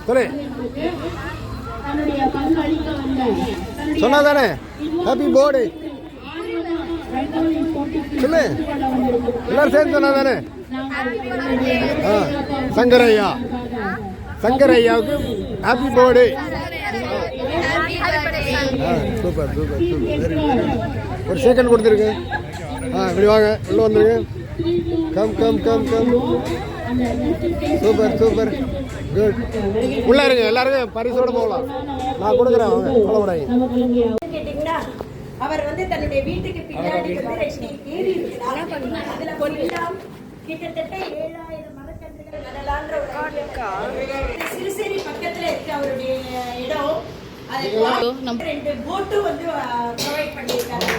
சொல்லு சொன்னா தானே ஹாப்பி பர்த்டே சொல்லு எல்லாரும் சேர்ந்து சொன்னா தானே சங்கரையா சங்கரையாவுக்கு happy birthday super super super very ஒரு செகண்ட் கொடுத்துருக்கு இப்படி வாங்க உள்ள வந்துருங்க come come come come super super good உள்ள இருங்க எல்லாருக்கும் பரிசோட போகலாம் நான் கொடுக்குறேன் அவங்க சொல்லக்கூடாது அவர் வந்து தன்னுடைய வீட்டுக்கு பின்னாடி கிட்டத்தட்ட 7000 மரக்கன்றுகள் நடலான்ற ஒரு சிறுசேரி பக்கத்துல இருக்க அவருடைய இடம். அது 2 போட்டு வந்து ப்ரொவைட் பண்ணியிருக்காங்க.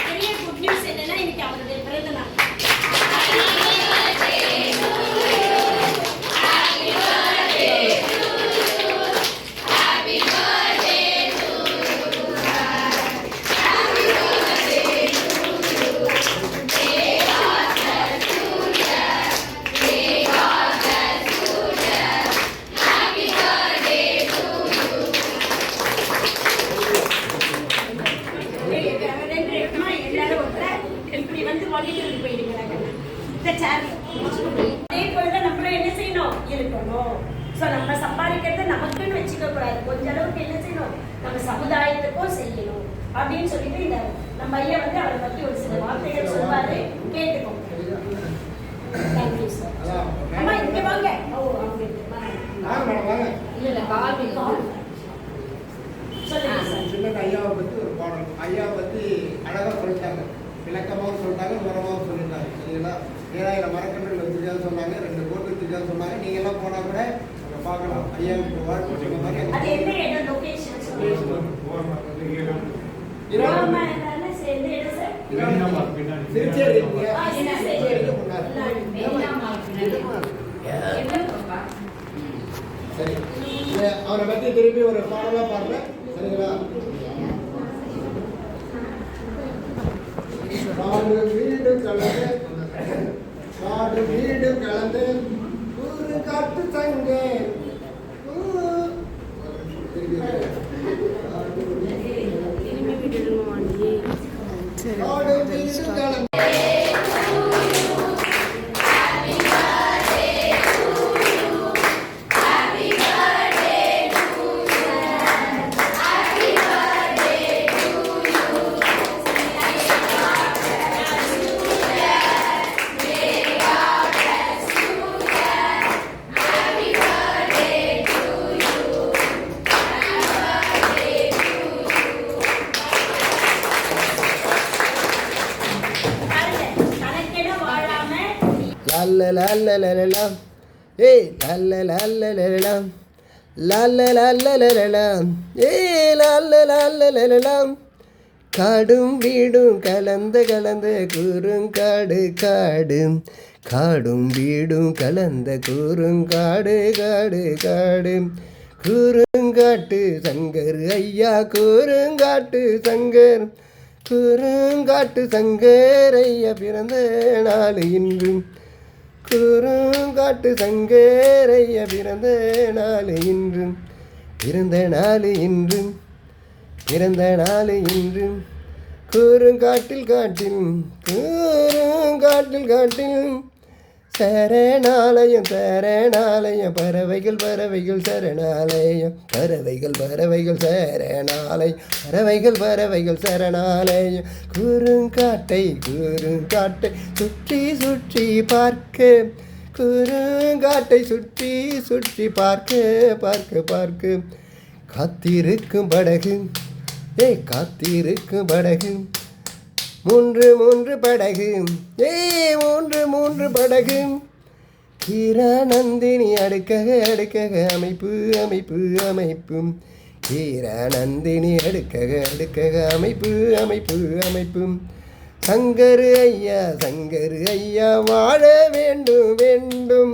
பெரிய குட் நியூஸ் என்னன்னா இன்னைக்கு அவருடைய பிறந்த நாள். நம்ம சம்பாதிக்கிறது நமக்குன்னு வச்சுக்க கூடாது, கொஞ்ச அளவுக்கு என்ன செய்யணும் நம்ம சமுதாயத்துக்கும் செய்யணும் அப்படின்னு சொல்லிட்டு இந்த நம்ம ஐயா வந்து அவரை பத்தி ஒரு சில வார்த்தைகள் சொல்வாரு, கேட்டுக்கோங்க. Thank you sir. அம்மா இங்க வாங்க. ஐயாவை பத்தி ஒரு பாடல், ஐயாவை பத்தி அழகா சொல்லிட்டாங்க, விளக்கமாகவும் சொல்லிட்டாங்க, விவரமாகவும் சொல்லிட்டாங்க. சரிங்களா? 7000 மரக்கன்றுகள் வச்சிருக்கான்னு சொன்னாங்க, 2 போட்டு வச்சிருக்கான்னு சொன்னாங்க. நீங்க எல்லாம் போனா கூட பார்க்கலாம். ஐயாவுக்கு வாழ்க்கை சொன்ன மாதிரி சரி. அவரை பத்தி திருப்பி ஒரு பாடலா பாருங்க. சரிங்களா? காடு வீடு கலந்து காடு வீடு கலந்து ஊரு காட்டு தங்க காடு வீடு கலந்து காடும் வீடும் கலந்து கலந்து குறுங்காடு காடு காடும் வீடும் கலந்த குறுங்காடு காடு காடு குறுங்காட்டு சங்கர் ஐயா குறுங்காட்டு சங்கர் குறுங்காட்டு சங்கர் ஐயா பிறந்த நாள் இன்றும் குறுங்காட்டு சங்கரைய பிறந்த நாள் இன்றும் பிறந்த நாள் இன்றும் பிறந்த நாள் இன்றும் குறுங்காட்டில் காட்டில் குறுங்காட்டில் காட்டில் சரணாலயம் சரணாலயம் பறவைகள் பறவைகள் சரணாலயம் பறவைகள் பறவைகள் சரணாலயம் பறவைகள் பறவைகள் சரணாலயம் குறுங்காட்டை குறுங்காட்டை சுற்றி சுற்றி பார்க்க குறுங்காட்டை சுற்றி சுற்றி பார்க்க பார்க்க பார்க்க காத்திருக்கும் படகு காத்திருக்கும் படகு மூன்று படகு மூன்று படகு கீரானந்தினி அடுக்கக அடுக்கக அமைப்பு அமைப்பு அமைப்பு கீரானந்தினி அடுக்கக அடுக்கக அமைப்பு அமைப்பு அமைப்பு சங்கரு ஐயா வாழ வேண்டும் வேண்டும்